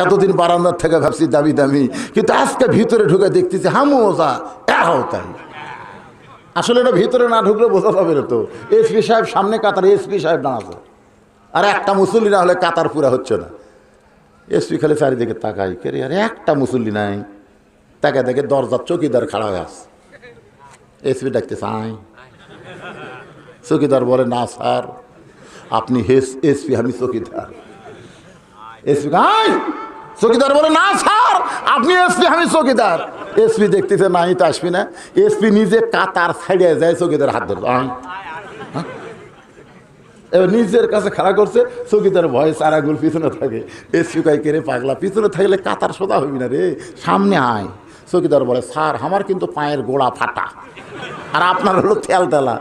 এতদিন বারান্দার থেকে ভাবছি দামি দামি, কিন্তু আজকে ভিতরে ঢুকে দেখতেছি হামুজা এরাও তাই। আসলে এটা ভিতরে না ঢুকলে বোঝা যাবে না। তো এসপি সাহেব সামনে কাতার, এসপি সাহেব দাঁড়াচ্ছে, আর একটা মুসল্লি না হলে কাতার পুরা হচ্ছে না। এসপি খালি চারিদিকে তাকাই, কে রে, আরে একটা মুসল্লি নাই। তাকে দেখে দরজার চৌকিদার খাড়া হয়ে আছে। এসপি ডাকতে চাই, চৌকিদার বলে না স্যার আপনি এসপি, আমি চৌকিদার। এসপি আই, চৌকিদার বলে না স্যার আপনি এসপি, আমি চৌকিদার। এসপি দেখতেছে নাই তো আসবি না। এসপি নিজে কাতার ছাড়িয়ে যায়, চৌকিদার হাত ধরল। এবার নিজের কাছে খাড়া করছে, চৌকিদার ভয়ে চারাগুল পিছনে থাকে। এসপি কয় কে রে পাগলা, পিছনে থাকলে কাতার সোজা হবি না রে, সামনে আয়। চৌকিদার বলে স্যার আমার কিন্তু পায়ের গোড়া ফাটা, আর আপনার হলো তেলতেলা।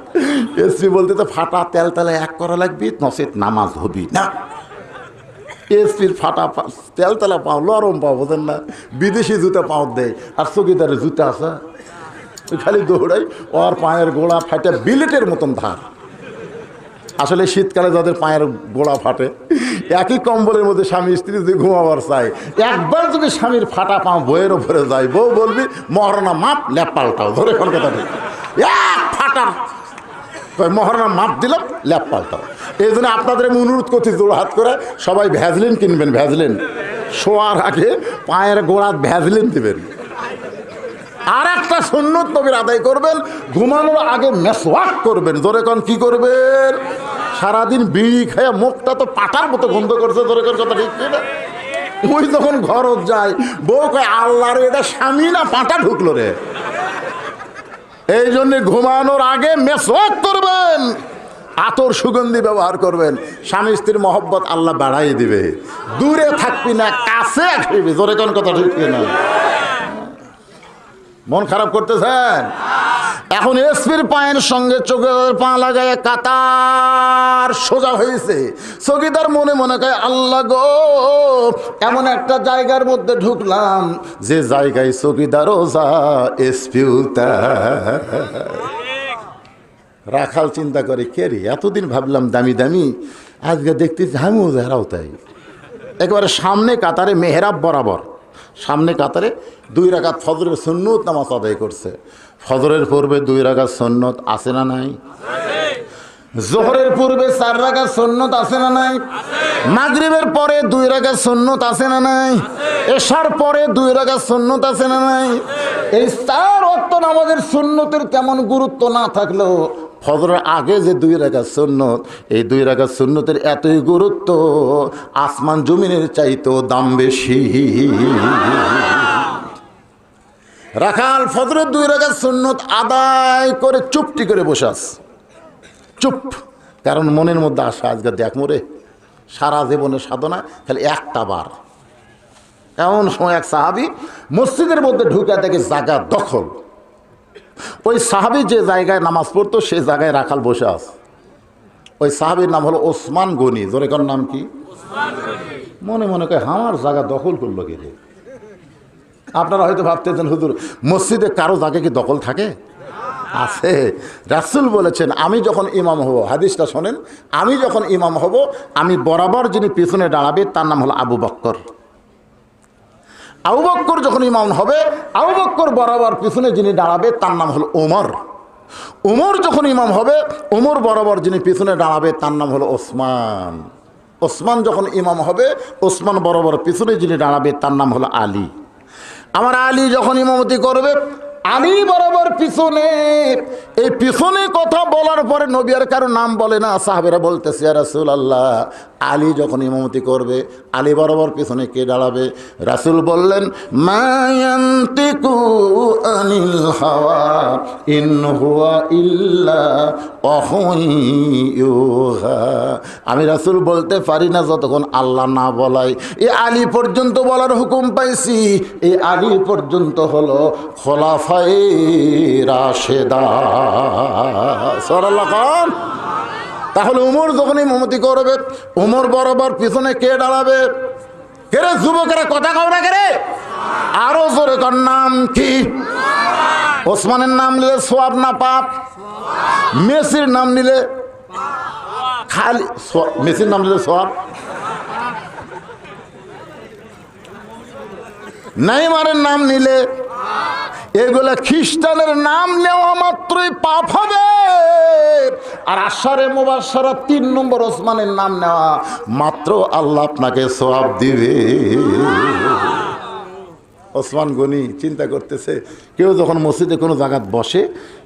এসপি বলতে তো ফাটা তেলতেলা এক করা লাগবে, নচেত নামাজ হবি না। এসপির ফাটা তেলতেলা পাও, লরম পাও, বোঝেন না, বিদেশি জুতা পাও দেয়, আর চৌকিদারের জুতা আছে খালি দৌড়াই, ওর পায়ের গোড়া ফাটে বিলেটের মতন ধার। আসলে শীতকালে যাদের পায়ের গোড়া ফাটে, একই কম্বলের মধ্যে স্বামী স্ত্রী যদি ঘুমাবার চায়, একবার যদি স্বামীর ফাটা পা বইয়ের ওপরে যায়, বউ বলবি মহারণা মাপ ল্যাপ পাল্টাও, ধরে কোন কথা নেই, এক ফাটার মহারণা মাপ দিলাম ল্যাপ পাল্টাও। এই জন্য আপনাদের আমি অনুরোধ করছি জোড় হাত করে সবাই ভ্যাজলিন কিনবেন, ভ্যাজলিন শোয়ার আগে পায়ের গোড়া ভ্যাজলিন দিবেন। আর একটা সুন্নত নবীর আদায় করবেন, ঘুমানোর আগে মেসওয়াক করবেন। জোরে কোন কি করবেন? সারাদিন বিড়ি খেয়ে মুখটা তো পাটার মতো গন্ধ করছে, জোরে কোন কথা ঠিক না? ওই যখন ঘর যায় বউ কয় আল্লাহর এটা স্বামী না পাটা ঢুকলো রে। এই জন্য ঘুমানোর আগে মেসওয়াক করবেন, আতর সুগন্ধি ব্যবহার করবেন। স্বামী স্ত্রীর মহব্বত আল্লাহ বাড়াই দিবে, দূরে থাকবি না কাছে আসবি। জোরে কোন কথা ঠিক না? মন খারাপ করতেছেন? এখন এসপির পায়ের সঙ্গে চোখের পা লাগায় কাতার সোজা হয়েছে। চৌকিদার মনে মনে কয় আল্লাহ গো, এমন একটা জায়গার মধ্যে ঢুকলাম যে জায়গায় চৌকিদারও যা, এসপিও তা। রাখাল চিন্তা করে কে রে, এতদিন ভাবলাম দামি দামি, আজকে দেখতেছি আমিও যারাও তাই। একেবারে সামনে কাতারে মেহরাব বরাবর, সামনে কাতারে 2 রাকাত ফজরের সুন্নত নামাজ আদায় করছে। ফজরের পূর্বে 2 রাকাত সুন্নত আছে না নাই? জোহরের পূর্বে 4 রাকাত সুন্নত আছে না নাই? মাগরিবের পরে 2 রাকাত সুন্নত আছে না নাই? এশার পরে 2 রাকাত সুন্নত আছে না নাই? এই 4 ওয়াক্ত নামাজের সুন্নতের তেমন গুরুত্ব না থাকলেও ফজরের আগে যে 2 রাকাত সুন্নত, এই 2 রাকাত সুন্নতের এতই গুরুত্ব, আসমান জমিনের চাইতেও দাম বেশি। রাখাল ফজরের 2 রাকাত সুন্নত আদায় করে চুপটি করে বসে আছে, চুপ। কারণ মনের মধ্যে আসা আজকে দেখ মোরে সারা জীবনের সাধনা খালি একটা বার। এমন সময় এক সাহাবি মসজিদের মধ্যে ঢুকে দেখে জায়গা দখল। ওই সাহাবি যে জায়গায় নামাজ পড়তো সেই জায়গায় রাখাল বসে আছে। ওই সাহাবির নাম হলো ওসমান গনি। জোরে কোন নাম কি? মনে মনে কয় আমার জায়গা দখল করলো কি রে। আপনারা হয়তো ভাবতেছেন হুজুর মসজিদে কারো জায়গা কি দখল থাকে? আছে। রাসূল বলেছেন আমি যখন ইমাম হব, হাদিসটা শোনেন, আমি যখন ইমাম হব আমি বরাবর যিনি পিছনে দাঁড়াবে তার নাম হলো আবু বকর। আবু বকর যখন ইমাম হবে, আবু বকর বরাবর পিছনে যিনি দাঁড়াবে তার নাম হলো ওমর। ওমর যখন ইমাম হবে, ওমর বরাবর যিনি পিছনে দাঁড়াবে তার নাম হলো ওসমান। ওসমান যখন ইমাম হবে, ওসমান বরাবর পিছনে যিনি দাঁড়াবে তার নাম হলো আলী। আমার আলী যখন ইমামতি করবে, আলী বরাবর পিছনে। এই পিছনে কথা বলার পরে নবী আর কারো নাম বলে না, সাহাবেরা বলতেছে ইয়া রাসূলুল্লাহ আলী যখন ইমামতি করবে আলী বরাবর পিছনে কে দাঁড়াবে? রাসূল বললেন মা ইয়ানতিকু আনিল হাওয়া ইন হুয়া ইল্লা ওয়াহুন ইউহা। আমি রাসূল বলতে পারি না যতক্ষণ আল্লাহ না বলায়। এই আলী পর্যন্ত বলার হুকুম পাইছি, এই আলী পর্যন্ত হলো খোলাফায়ে রাশেদা। সুবহানাল্লাহ। কোন? তাহলে উমর যখন ইমামতি করবে, উমর বরাবর পিছনে কে দাঁড়াবে? কে রে যুবকেরা কথা কও না কে রে? আরো জোরে কর, নাম কি? ওসমানের নাম নিলে সওয়াব না পাপ? মেসির নাম নিলে খালি মেসির নাম নিলে সওয়াব? নেইমারের নাম নিলে, এগুলা খ্রিস্টানের নাম নেওয়া মাত্রই পাপ হবে। আর আশারে মুবাশশারা 3 নম্বর ওসমানের নাম নেওয়া মাত্র আল্লাহ আপনাকে সওয়াব দিবে। ওসমান গনি চিন্তা করতেছে, কেউ যখন মসজিদে কোনো জায়গা বসে,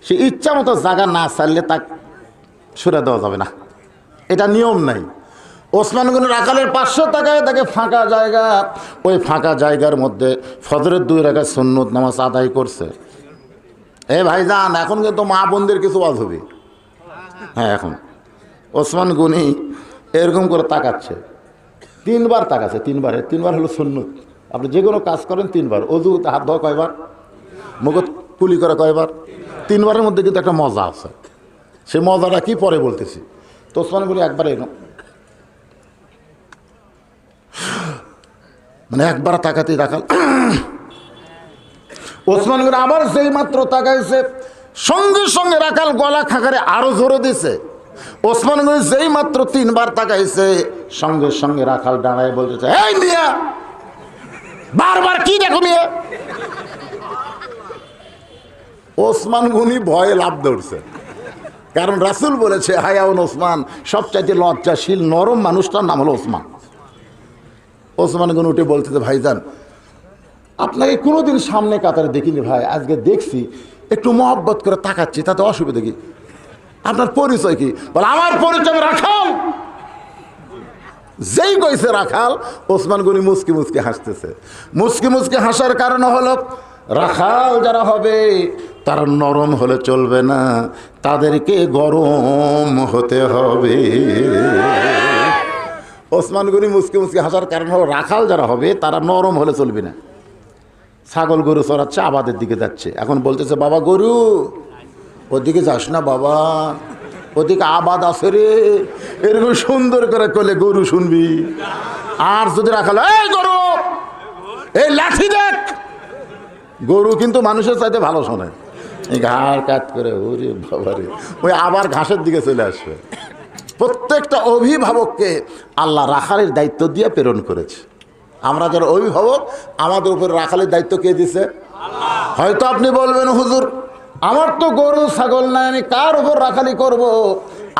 সে ইচ্ছা মতো জায়গা না ছাড়লে তাকে সরে দেওয়া যাবে না, এটা নিয়ম নাই। ওসমান গনি রাখালের 500 টাকায় তাকে ফাঁকা জায়গা, ওই ফাঁকা জায়গার মধ্যে ফজরের 2 রাকাত সুন্নত নামাজ আদায় করছে। ভাইজান, এখন কিন্তু মা বোনদের কিছু ওয়াজ হবে। হ্যাঁ, এখন ওসমান গনি এরকম করে তাকাচ্ছে, 3 বার তাকাচ্ছে, 3 বার হলো সুন্নত। আপনি যে কোনো কাজ করেন 3 বার, অজু হাত ধোয়া কয়বার, মুখ কুলি করা কয়বার, 3 বারের মধ্যে কিন্তু একটা মজা আছে। সে মজাটা কি পরে বলতেছি। তো ওসমান গনি একবার এলো, মানে একবার তাকাতেই রাখাল। ওসমান গনি আবার যেই মাত্র তাকাইছে, সঙ্গে সঙ্গে রাখাল গলা খাকারে আরো জোরে দিছে। ওসমান গনি যেই মাত্র 3 বার তাকাইছে, সঙ্গে সঙ্গে রাখাল দাঁড়ায় বলতেছে, এই মিয়া, বারবার কি দেখো মিয়া। ওসমান গনি ভয়ে লাফ দৌড়ছে, কারণ রাসূল বলেছে, হায়াউন ওসমান, সবচাইতে লজ্জাশীল নরম মানুষটার নাম হলো ওসমান। ওসমান গনি উঠে বলতেছে, ভাইজান, আপনাকে কোনোদিন সামনে কাতারে দেখিনি ভাই, আজকে দেখছি, একটু মহব্বত করে তাকাচ্ছি, তাতে অসুবিধা কি? আপনার পরিচয় কি? বলে, আমার পরিচয় রাখাল। যেই কইছে রাখাল, ওসমান গনি মুচকি মুচকি হাসতেছে। মুচকি মুচকি হাসার কারণ হলো, রাখাল যারা হবে তারা নরম হলে চলবে না, তাদেরকে গরম হতে হবে। ওসমান গনি মুচকি মুচকি হাসার কারণ হলো, রাখাল যারা হবে তারা নরম হলে চলবে না। ছাগল গরু চড়াচ্ছে, আবাদের দিকে যাচ্ছে, এখন বলতেছে, বাবা গরু, ওদিকে যাস না বাবা, ওদিকে আবাদ আছে রে। এরকম সুন্দর করে কলে গরু শুনবি। আর যদি রাখাল, এই গরু, এই লাঠি দেখ, গরু কিন্তু মানুষের চাইতে ভালো শোনে। এই ঘাড় কাট করে, ওরে বাবা রে, ওই আবার ঘাসের দিকে চলে আসবে। প্রত্যেকটা অভিভাবককে আল্লাহ রাখালের দায়িত্ব দিয়ে প্রেরণ করেছে। আমরা যারা অভিভাবক, আমাদের উপর রাখালের দায়িত্ব কে দিছে? হয়তো আপনি বলবেন, হুজুর, আমার তো গরু ছাগল নাই, আমি কার উপর রাখালি করব?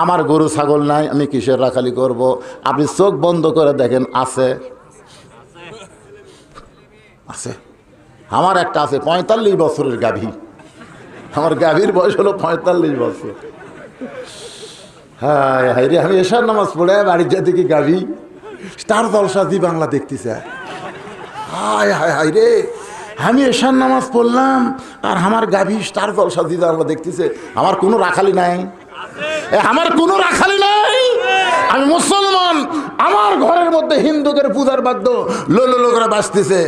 আমার গরু ছাগল নাই, আমি কিসের রাখালি করব? আপনি চোখ বন্ধ করে দেখেন, আছে আছে। আমার একটা আছে 45 বছরের গাভী। আমার গাভীর বয়স হলো 45 বছর। হায় হায় রে, আমি এশার নামাজ পড়ে বাড়ির যা দেখি গাভী স্টার জলসা জি বাংলা দেখতেছে। হায় হায় হায় রে, আমি এশার নামাজ পড়লাম আর আমার গাভী স্টার জলসা জি বাংলা দেখতেছে। আমার কোনো রাখালি নাই, আমার কোনো রাখালি নাই। আমি মুসলমান, আমার ঘরের মধ্যে হিন্দুদের পূজার বাদ্য লো লো লো করে বাজতেছে।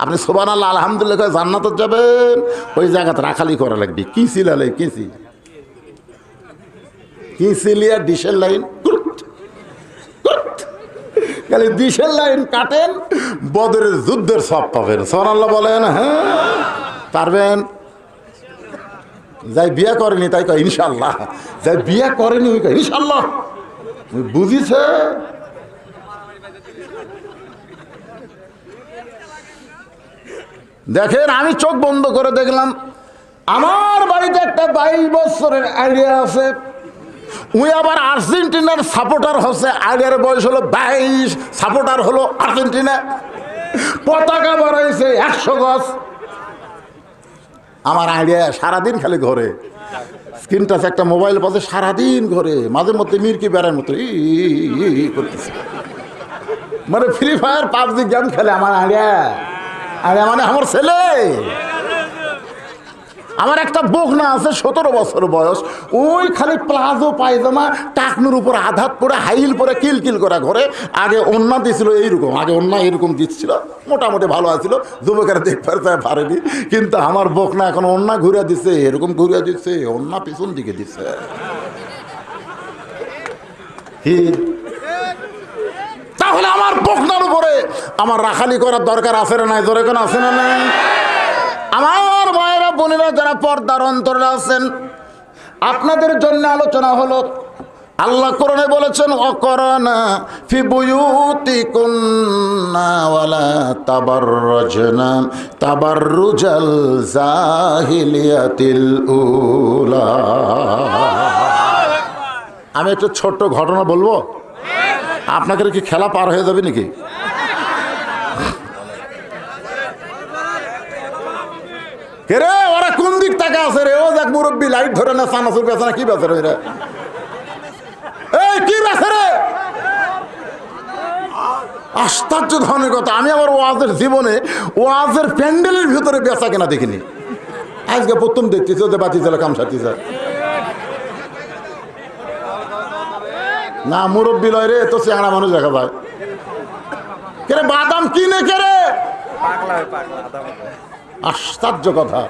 আপনি সুবহানাল্লাহ আলহামদুলিল্লাহ করে জান্নাতে যাবেন, ওই জায়গাতে রাখালি করা লাগবে। কি ছিলালে কি সিলিয়া ডিশের লাইন, খালি ডিশের লাইন কাটেন, বদরের যুদ্ধের সব পাবেন। সুবহানাল্লাহ বলেন। হ্যাঁ পারবেন। যাই বিয়ে করেনি তাই কয় ইনশাল্লাহ, যাই বিয়ে করেনি ওই কয় ইনশাল্লাহ। বুঝিছে? দেখেন, আমি চোখ বন্ধ করে দেখলাম, আমার বাড়িতে একটা 22 বছরের আইডিয়া আছে। উনি আবার আর্জেন্টিনার সাপোর্টার হচ্ছে। আইডিয়ার বয়স হলো 22, সাপোর্টার হলো আর্জেন্টিনা। পতাকা বাড়াইছে 100 গজ। আমার আইডিয়া সারাদিন খালি ঘরে স্ক্রিন টাচ একটা মোবাইল পাশে, সারাদিন ঘরে, মাঝে মধ্যে মির্কি বেড়ার মতো করতেছে, মানে ফ্রি ফায়ার পাবজি গেম খেলে। আমার আইডিয়া মানে আমার ছেলে। আমার একটা বকনা আছে 17 বছর বয়স, ওই খালি প্লাজো পায়জামা টাকনুর উপর আঘাত করে হাইল পরে কিলকিল করা ঘরে। আগে ওন্না দিছিল এইরকম, আগে ওন্না এরকম দিচ্ছিল, মোটামুটি ভালো আছিল, যুবকেরা দেখতে পারেনি। কিন্তু আমার বকনা এখন ওন্না ঘুরে দিচ্ছে, এরকম ঘুরে দিচ্ছে, ওন্না পিছন দিকে দিচ্ছে। তাহলে আমার বকনার উপরে আমার রাখালি করার দরকার আছে না নাই? জোরে কোন আছে না নাই? আমার মায়েরা বোনেরা যারা পর্দার অন্তরে আছেন, আপনাদের জন্য আলোচনা হলো আল্লাহ কোরআনে বলেছেন অকরানা ফি বুয়ুতিকুন্না ওয়ালা তাবাররাজনা তাবাররুজাল জাহিলিয়াতিল উলা। আমি একটা ছোট্ট ঘটনা বলবো, আপনাদের কি খেলা পার হয়ে যাবে নাকি? কে রে, ওরা কোন দিক থেকে আছে রে? ও দেখ মুরব্বী লাইট ধরে না, সানাসুর বেছে না, কি বেছে রে? এই কি বেছে রে? আশ্চর্য ধরনের কথা। আমি আমার ওয়াজের জীবনে ওয়াজের প্যান্ডেলের ভিতরে বেচা কেনা দেখিনি। আজকে প্রথম দেখতেছি ওদের বাতি জ্বালা কাম সাথী স্যার না, মুরব্বী লয় রে, তো চেহারা মানুষ দেখা যায়। কে রে, বাদাম কিনে কে রে? আশ্চর্য কথা।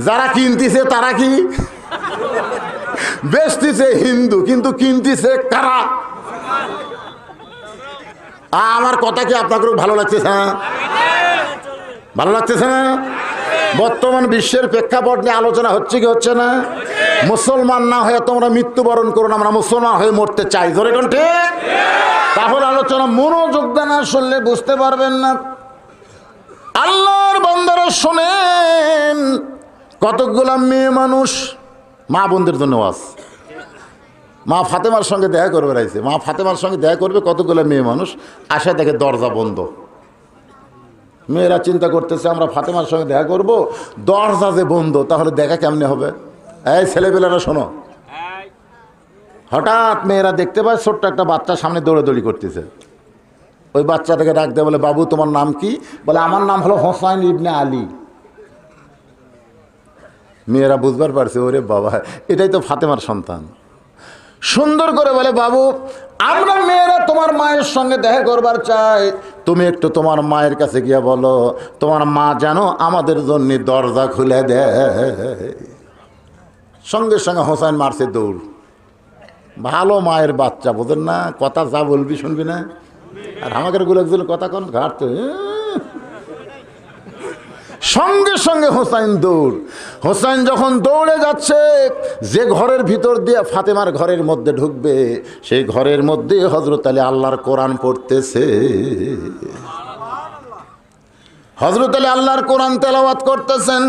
যারা কিনতেছে তারা কি বেচতেছে হিন্দু, কিন্তু কিনতেছে কারা? আমার কথা কি আপনাকে ভালো লাগতেছে না? ভালো লাগতেছে না? বর্তমান বিশ্বের প্রেক্ষাপট নিয়ে আলোচনা হচ্ছে কি হচ্ছে না? মুসলমান না হয়ে তোমরা মৃত্যুবরণ করুন, আমরা মুসলমান হয়ে মরতে চাই। ধরে কোন ঠিক? তাহলে আলোচনা মনোযোগ দেন, শুনলে বুঝতে পারবেন না। আল্লাহর বান্দারা শোনেন, কতগুলা মেয়ে মানুষ, মা বোনদের জন্য ওয়াজ, মা ফাতেমার সঙ্গে দেখা করবে রাইছে, মা ফাতেমার সঙ্গে দেখা করবে, কতগুলো মেয়ে মানুষ আশা দেখে দরজা বন্ধ। মেয়েরা চিন্তা করতেছে আমরা ফাতেমার সঙ্গে দেখা করব, দরজা যে বন্ধ, তাহলে দেখা কেমনে হবে? এই ছেলেপেলেরা শোনো, হঠাৎ মেয়েরা দেখতে পায় ছোট্ট একটা বাচ্চা সামনে দৌড়াদৌড়ি করতেছে। ওই বাচ্চাটাকে ডাক দেয়, বলে বাবু তোমার নাম কি? বলে আমার নাম হলো হোসাইন ইবনে আলী। মেয়েরা বুঝবার পারছে, ওরে বাবা এটাই তো ফাতেমার সন্তান। সুন্দর করে বলে বাবু আমরা মেয়েরা তোমার মায়ের সঙ্গে দেখা করবার চাই, তুমি একটু তোমার মায়ের কাছে গিয়ে বলো তোমার মা যেন আমাদের জন্য দরজা খুলে দেয়। সঙ্গে সঙ্গে হোসাইন মারছে দৌড়। ভালো মায়ের বাচ্চা, বোঝেন না, কথা যা বলবি শুনবি না। আর আমাদের গুলো কথা কোন ঘাটতে, সঙ্গে সঙ্গে হোসাইন দৌড়। হোসাইন যখন দৌড়ে যাচ্ছে, যে ঘরের ভিতর দিয়ে ফাতেমার ঘরের মধ্যে ঢুকবে, সেই ঘরের মধ্যে হযরত আলী আল্লাহর কোরআন পড়তেছে। হযরত আলী আল্লাহর কোরআন তেলাওয়াত করতেছেন।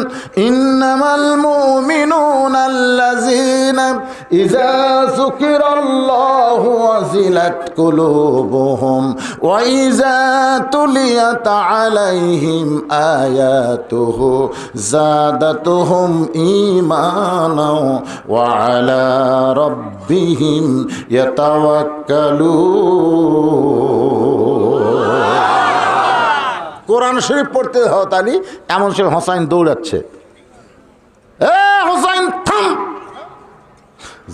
ইন্নামাল মুমিনুনা আল্লাযীনা ইযা যুকিরাল্লাহু ওয়াজিলাত কুলুবুহুম ওয়া ইযা তুলিয়াত আলাইহিম আয়াতুহু যাদাতুহুম ঈমানা ওয়া আলা রাব্বিহিম ইয়াতাওয়াক্কালুন। কোরআন শরীফ পড়তে হত আলী, এমন সে হোসাইন দৌড়াচ্ছে। এ হোসাইন থাম!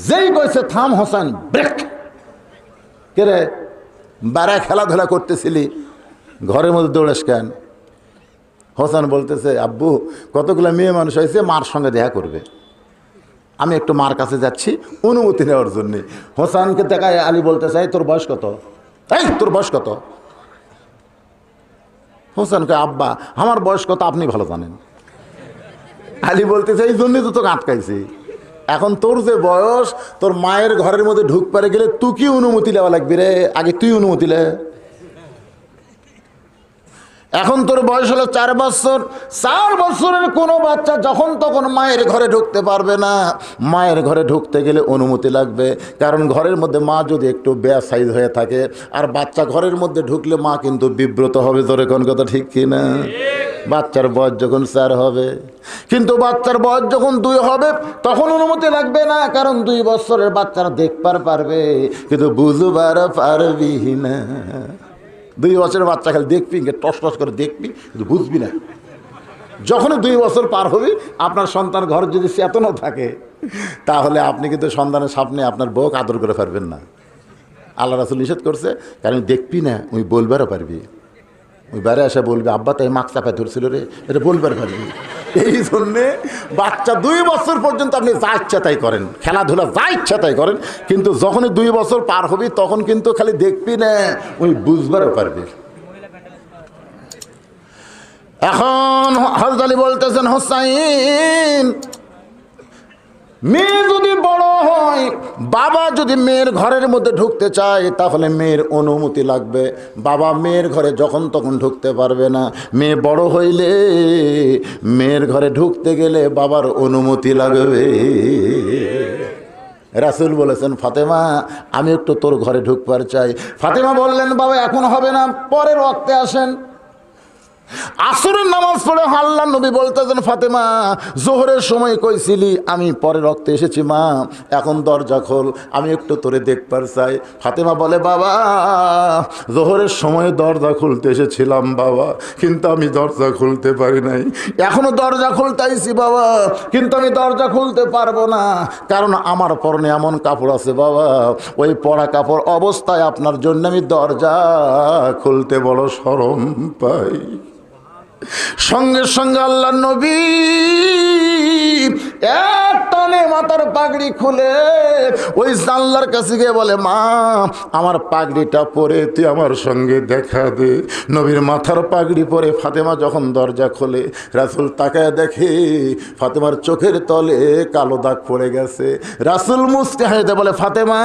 যেই কইছে থাম, হোসাইন ব্রেক। কে রে, বারে খেলাধুলা করতেছিলি, ঘরের মধ্যে দৌড়াস কেন? হোসাইন বলতেছে আব্বু কতগুলো মেয়ে মানুষ হয়েছে, মার সঙ্গে দেখা করবে, আমি একটু মার কাছে যাচ্ছি অনুমতি নেওয়ার জন্যে। হোসাইনকে দেখায় আলী বলতেছে এই তোর বয়স কত? এই তোর বয়স কত? হোসেনকে আব্বা আমার বয়স কত আপনি ভালো জানেন। আলী বলতেছে এই জন্যই তো তোকে আটকাইছি, এখন তোর যে বয়স, তোর মায়ের ঘরের মধ্যে ঢুক পারে গেলে তুই কি অনুমতি নেওয়া লাগবে রে? আগে তুই অনুমতি লে। এখন তোর বয়স হলো 4 বছর। 4 বছরের কোনো বাচ্চা যখন তখন মায়ের ঘরে ঢুকতে পারবে না। মায়ের ঘরে ঢুকতে গেলে অনুমতি লাগবে, কারণ ঘরের মধ্যে মা যদি একটু বেসাইজ হয়ে থাকে আর বাচ্চা ঘরের মধ্যে ঢুকলে মা কিন্তু বিব্রত হবে। তোরে কোন কথা ঠিক কিনা? বাচ্চার বয়স যখন 4 হবে, কিন্তু বাচ্চার বয়স যখন 2 হবে তখন অনুমতি লাগবে না, কারণ 2 বছরের বাচ্চারা দেখবার পারবে কিন্তু বুঝবার পারবি না। 2 বছরের বাচ্চা খালি দেখবি, টস টস করে দেখবি, কিন্তু বুঝবি না। যখনই 2 বছর পার হবে, আপনার সন্তান ঘর যদি চেতনা থাকে, তাহলে আপনি কিন্তু সন্তানের সামনে আপনার বউকে আদর করে পারবেন না। আল্লাহ রাসূল নিষেধ করছে, কারণ দেখবি না ওই বলবারও পারবি। ওই বাইরে এসে বলবে আব্বা তাই মাছ চাপায় ধরছিল রে, এটা বলবার পারবি। এই জন্যে বাচ্চা 2 বছর পর্যন্ত আপনি যা ইচ্ছা তাই করেন, খেলাধুলা যা ইচ্ছা তাই করেন, কিন্তু যখনই 2 বছর পার হবি তখন কিন্তু খালি দেখবি না, ওই বুঝবারও পারবি। এখন হযরত আলী বলতেছেন, হোসাইন, মেয়ে যদি বড় হয়, বাবা যদি মেয়ের ঘরের মধ্যে ঢুকতে চায় তাহলে মেয়ের অনুমতি লাগবে। বাবা মেয়ের ঘরে যখন তখন ঢুকতে পারবে না। মেয়ে বড় হইলে মেয়ের ঘরে ঢুকতে গেলে বাবার অনুমতি লাগবে। রাসূল বলেছেন, ফাতেমা, আমি একটু তোর ঘরে ঢুকবার চাই। ফাতেমা বললেন, বাবা এখন হবে না, পরের ওয়াক্তে আসেন। আসরের নামাজ পড়ে আল্লাহর নবী বলতেছেন, ফাতেমা, জোহরের সময় কইছিলি, আমি পরের ওয়াক্তে এসেছি মা, এখন দরজা খোল, আমি একটু তোরে দেখবার চাই। ফাতেমা বলে, বাবা, জোহরের সময় দরজা খুলতে এসেছিলাম বাবা, কিন্তু আমি দরজা খুলতে পারি নাই। এখনো দরজা খুলতে আইছি বাবা, কিন্তু আমি দরজা খুলতে পারবো না, কারণ আমার পরনে এমন কাপড় আছে বাবা, ওই পরা কাপড় অবস্থায় আপনার জন্য আমি দরজা খুলতে বড় শরম পাই। সঙ্গে সঙ্গে আল্লাহর নবী এক টানে মাথার পাগড়ি খুলে ওই জানলার কাছে গিয়ে বলে, মা, আমার পাগড়িটা পরে তুই আমার সঙ্গে দেখা দে। নবীর মাথার পাগড়ি পরে ফাতেমা যখন দরজা খোলে, রাসূল তাকায় দেখে ফাতেমার চোখের তলে কালো দাগ পড়ে গেছে। রাসূল মুস্কে হাসতে বলে, ফাতেমা,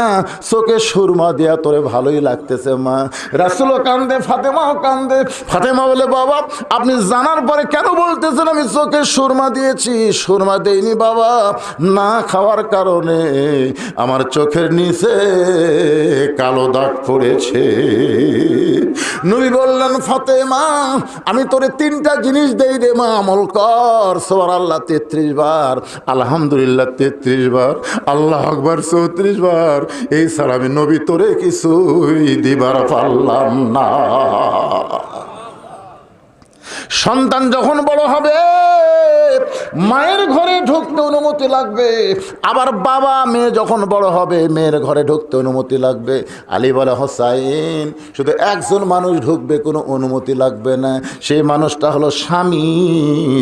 চোখে সুরমা দেয়া তোরে ভালোই লাগতেছে মা। রাসূলও কান্দে, ফাতেমাও কান্দে। ফাতেমা বলে, বাবা, আপনি জানার পরে কেন বলতেছেন আমি চোখে সুরমা দিয়েছি? সুরমা দেইনি বাবা, না খাওয়ার কারণে আমার চোখের নিচে কালো দাগ পড়েছে। নবী বললেন, ফাতেমা, আমি তোরে 3টা জিনিস দেই রে মা, আমল কর। সুবহানাল্লাহ 33 বার, আলহামদুলিল্লাহ 33 বার, আল্লাহু আকবার 34 বার। এই ছাড়া আমি নবী তোরে কিছুই দিবার পারলাম না। সন্তান যখন বড় হবে মায়ের ঘরে ঢুকতে অনুমতি লাগবে, আবার বাবা মেয়ে যখন বড় হবে মেয়ের ঘরে ঢুকতে অনুমতি লাগবে। আলী বলে, হোসাইন, শুধু একজন মানুষ ঢুকবে, কোনো অনুমতি লাগবে না, সেই মানুষটা হলো স্বামী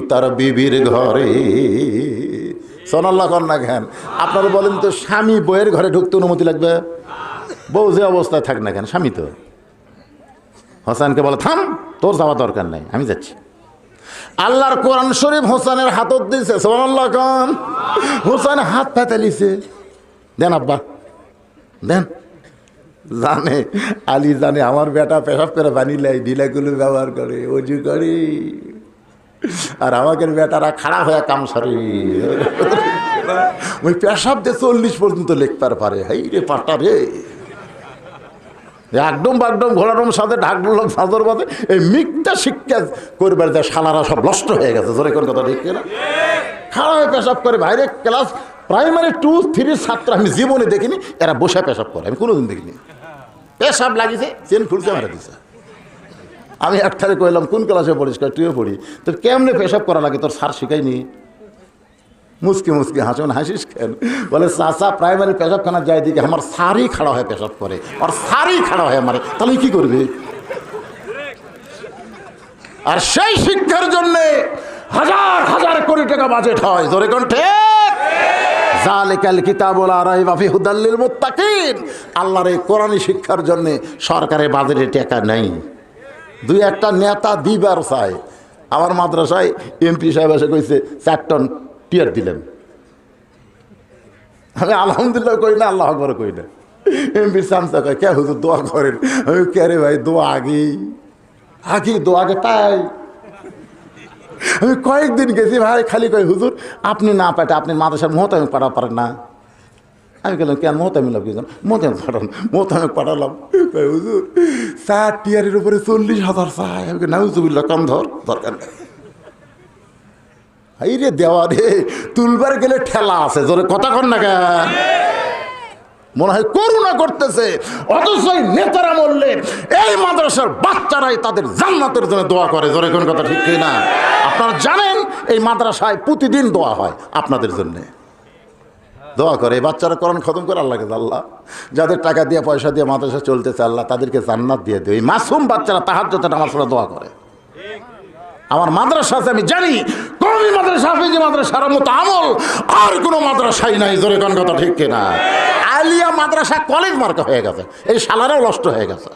তার বিবির ঘরে। সুবহানাল্লাহ কর না কেন? আপনারা বলেন তো, স্বামী বউয়ের ঘরে ঢুকতে অনুমতি লাগবে? বউ যে অবস্থায় থাক না কেন, স্বামী তো। হোসেনকে বলে, থাম, তোর যাওয়া দরকার নাই, আমি যাচ্ছি। আল্লাহর কোরআন শরীফ হোসেনের হাতত দিয়েছে। সুবহানাল্লাহ খান। হোসেন হাত পাতালিছে, দেন আব্বা দেন। জানে আলী, জানে আমার বেটা পেশাব করে বানিলাই ঢিলাগুলো ব্যবহার করে, অজু করে, আর আমাকে বেটারা খাড়া হয়ে কাম সারে। ওই পেশাব দিয়ে 40 পর্যন্ত লিখতে পারে। হাই রে পাটা রে, একদম বাকডম ঘোড়ারম সাথে ঢাকডুল সাদর বাদে এই মিথ্যা শিক্ষা করবার যায়, শালারা সব নষ্ট হয়ে গেছে। জোরে কোন কথা ঠিক না? খাড়া হয়ে পেশাব করে বাইরে, ক্লাস প্রাইমারি 2, 3 ছাত্র আমি জীবনে দেখিনি এরা বসে পেশাব করে, আমি কোনোদিন দেখিনি। পেশাব লাগিয়েছে, চেন খুলছে, মারা দিছে। আমি একটারে কইলাম, কোন ক্লাসে পড়িস? তুইও পড়ি। তোর কেমনে পেশাব করা লাগে তোর স্যার শিখাইনি? মুসকি মুসকি হাসেন, হাসিস কেন? বলে, চাচা প্রাইমারি পেশাবখানা যাই দিকে আমার সারি খাড়া হয়ে পেশাব করে, আর সারি খাড়া হয়ে মারে, তাহলে কি করবে? আর সেই শিক্ষার জন্যে হাজার হাজার কোটি টাকা বাজেট হয়। জোরে কোন ঠিক? যালিকাল কিতাবুল লা রাইবা ফিহি হুদাল লিল মুত্তাকিন। আল্লাহর এই কোরআনী শিক্ষার জন্যে সরকারের বাজেটে টাকা নেই। 2-1টা নেতা দিবার চায়। আমার মাদ্রাসায় এমপি সাহেব এসে কইছে 4 টন টিয়ার দিলেন। আমি আলহামদুলিল্লাহ কই না, আল্লাহু আকবার কই না। এমপি সামসা কয়, কে হুজুর দোয়া করেন? আমি, কে রে ভাই, দোয়া আগে দোয়া আগে তাই। আমি কয়েকদিন গেছি ভাই, খালি কয়, হুজুর আপনি না পাঠে আপনি মাদ্রাসার মোহতামিম পাঠা পারেন না। আমি গেলাম, কেন মোহতামিম লাভ? মোহতামিম পাঠান। মোহতামিম পাঠালাম। হুজুর 4 টিয়ারের উপরে 40,000 চাই। আমি নাউজুবিল্লাহ, কম দরকার নেই। এই রে দেওয়া রে, তুলবার গেলে ঠেলা আছে। জোরে কথা কন না কেন? মনে হয় করুণা করতেছে। অথচ নেতারা বললে এই মাদ্রাসার বাচ্চারাই তাদের জান্নাতের জন্য দোয়া করে। জোরে কোন কথা ঠিক না? আপনারা জানেন এই মাদ্রাসায় প্রতিদিন দোয়া হয় আপনাদের জন্যে, দোয়া করে। এই বাচ্চারা কোরআন খতম করে আল্লাহকে, আল্লাহ যাদের টাকা দিয়ে পয়সা দিয়ে মাদ্রাসা চলতেছে আল্লাহ তাদেরকে জান্নাত দিয়ে দেয়। এই মাসুম বাচ্চারা তাহাজ্জুদে নামাজ পড়ে দোয়া করে। আমার মাদ্রাসাতে আমি জানি কওমি মাদ্রাসা, হাফেজি মাদ্রাসার মতো আমল আর কোনো মাদ্রাসাই নাই। জোরে কোন কথা ঠিক কিনা? আলিয়া মাদ্রাসা কলেজ মার্কা হয়ে গেছে, এই শালারাও নষ্ট হয়ে গেছে।